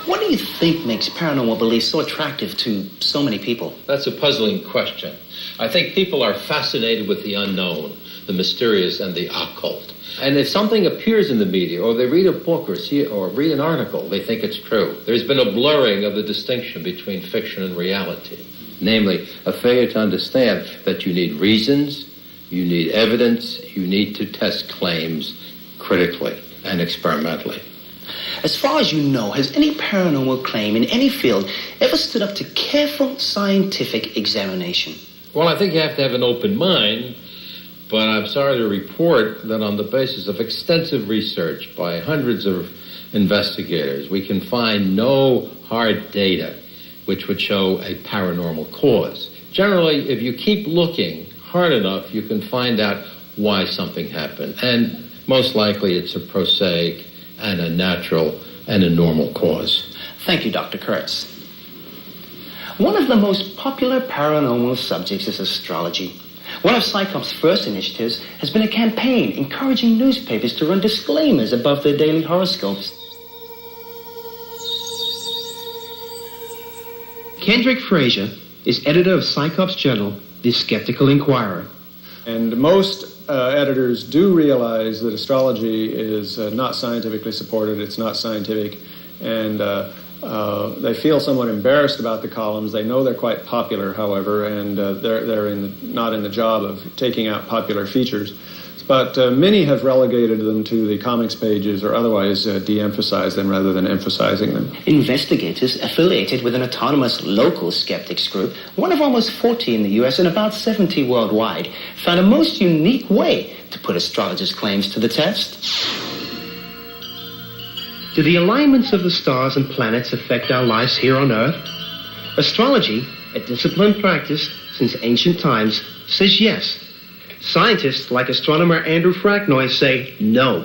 What do you think makes paranormal beliefs so attractive to so many people? That's a puzzling question. I think people are fascinated with the unknown, the mysterious, and the occult. And if something appears in the media, or they read a book or read an article, they think it's true. There's been a blurring of the distinction between fiction and reality. Namely, a failure to understand that you need reasons, you need evidence, you need to test claims critically and experimentally. As far as you know, has any paranormal claim in any field ever stood up to careful scientific examination? Well, I think you have to have an open mind, but I'm sorry to report that on the basis of extensive research by hundreds of investigators, we can find no hard data which would show a paranormal cause. Generally, if you keep looking hard enough, you can find out why something happened. And most likely it's a prosaic and a natural and a normal cause. Thank you, Dr. Kurtz. One of the most popular paranormal subjects is astrology. One of Psychop's first initiatives has been a campaign encouraging newspapers to run disclaimers above their daily horoscopes. Kendrick Frazier is editor of Psychop's journal, The Skeptical Inquirer. And most editors do realize that astrology is not scientifically supported, it's not scientific, and they feel somewhat embarrassed about the columns. They know they're quite popular, however, and they're not in the job of taking out popular features. But many have relegated them to the comics pages or otherwise de-emphasize them rather than emphasizing them. Investigators affiliated with an autonomous local skeptics group, one of almost 40 in the U.S. and about 70 worldwide, found a most unique way to put astrologers' claims to the test. Do the alignments of the stars and planets affect our lives here on Earth? Astrology, a disciplined practice since ancient times, says yes. Scientists like astronomer Andrew Fracknoy say no.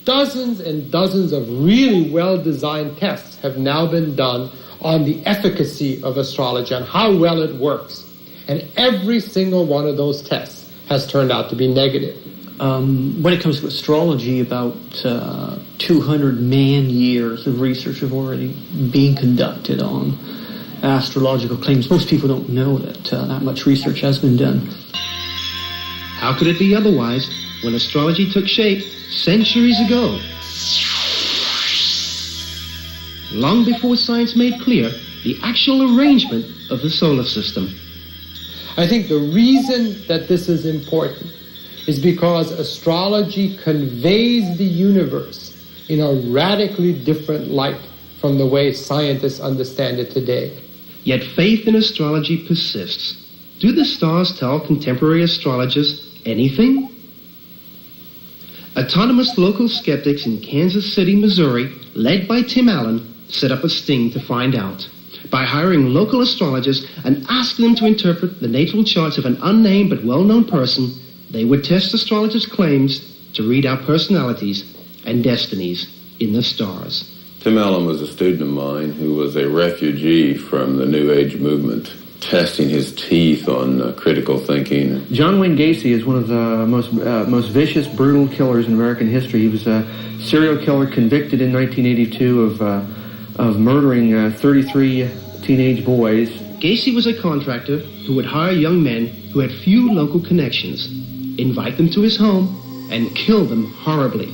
Dozens and dozens of really well-designed tests have now been done on the efficacy of astrology and how well it works. And every single one of those tests has turned out to be negative. When it comes to astrology, about 200 man-years of research have already been conducted on astrological claims. Most people don't know that that much research has been done. How could it be otherwise when astrology took shape centuries ago? Long before science made clear the actual arrangement of the solar system. I think the reason that this is important is because astrology conveys the universe in a radically different light from the way scientists understand it today. Yet faith in astrology persists. Do the stars tell contemporary astrologers anything? Autonomous local skeptics in Kansas City, Missouri, led by Tim Allen, set up a sting to find out by hiring local astrologers and asking them to interpret the natal charts of an unnamed but well-known person. They would test astrologers' claims to read our personalities and destinies in the stars. Tim Allen was a student of mine who was a refugee from the New Age movement, testing his teeth on critical thinking. John Wayne Gacy is one of the most vicious, brutal killers in American history. He was a serial killer convicted in 1982 of murdering 33 teenage boys. Gacy was a contractor who would hire young men who had few local connections, invite them to his home, and kill them horribly.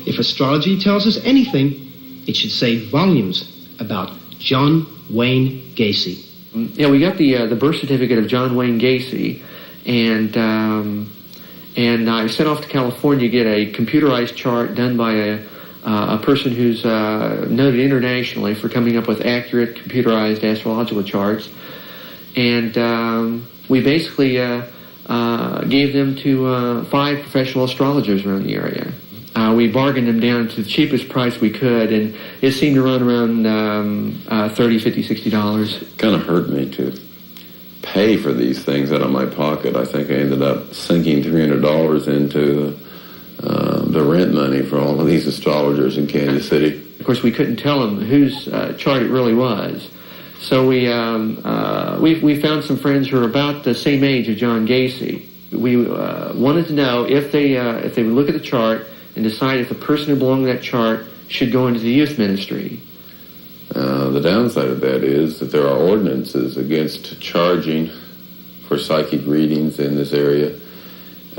If astrology tells us anything, it should say volumes about John Wayne Gacy. Yeah, we got the birth certificate of John Wayne Gacy, and I set off to California to get a computerized chart done by a person who's noted internationally for coming up with accurate computerized astrological charts, and we basically gave them to 5 professional astrologers around the area. We bargained them down to the cheapest price we could, and it seemed to run around $30, $50, $60. It kind of hurt me to pay for these things out of my pocket. I think I ended up sinking $300 into the rent money for all of these astrologers in Kansas City. Of course, we couldn't tell them whose chart it really was. So we found some friends who are about the same age as John Gacy. We wanted to know if they would look at the chart and decide if the person who belonged to that chart should go into the youth ministry. The downside of that is that there are ordinances against charging for psychic readings in this area,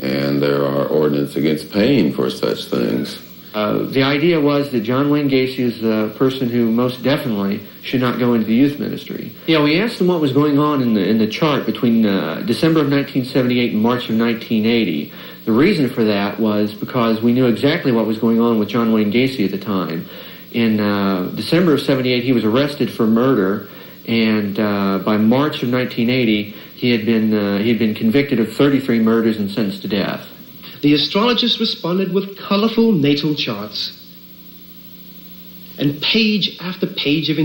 and there are ordinances against paying for such things. The idea was that John Wayne Gacy is the person who most definitely should not go into the youth ministry. We asked him what was going on in the chart between December of 1978 and March of 1980. The reason for that was because we knew exactly what was going on with John Wayne Gacy at the time. In December of 78, he was arrested for murder, and by March of 1980, he had been convicted of 33 murders and sentenced to death. The astrologers responded with colorful natal charts and page after page of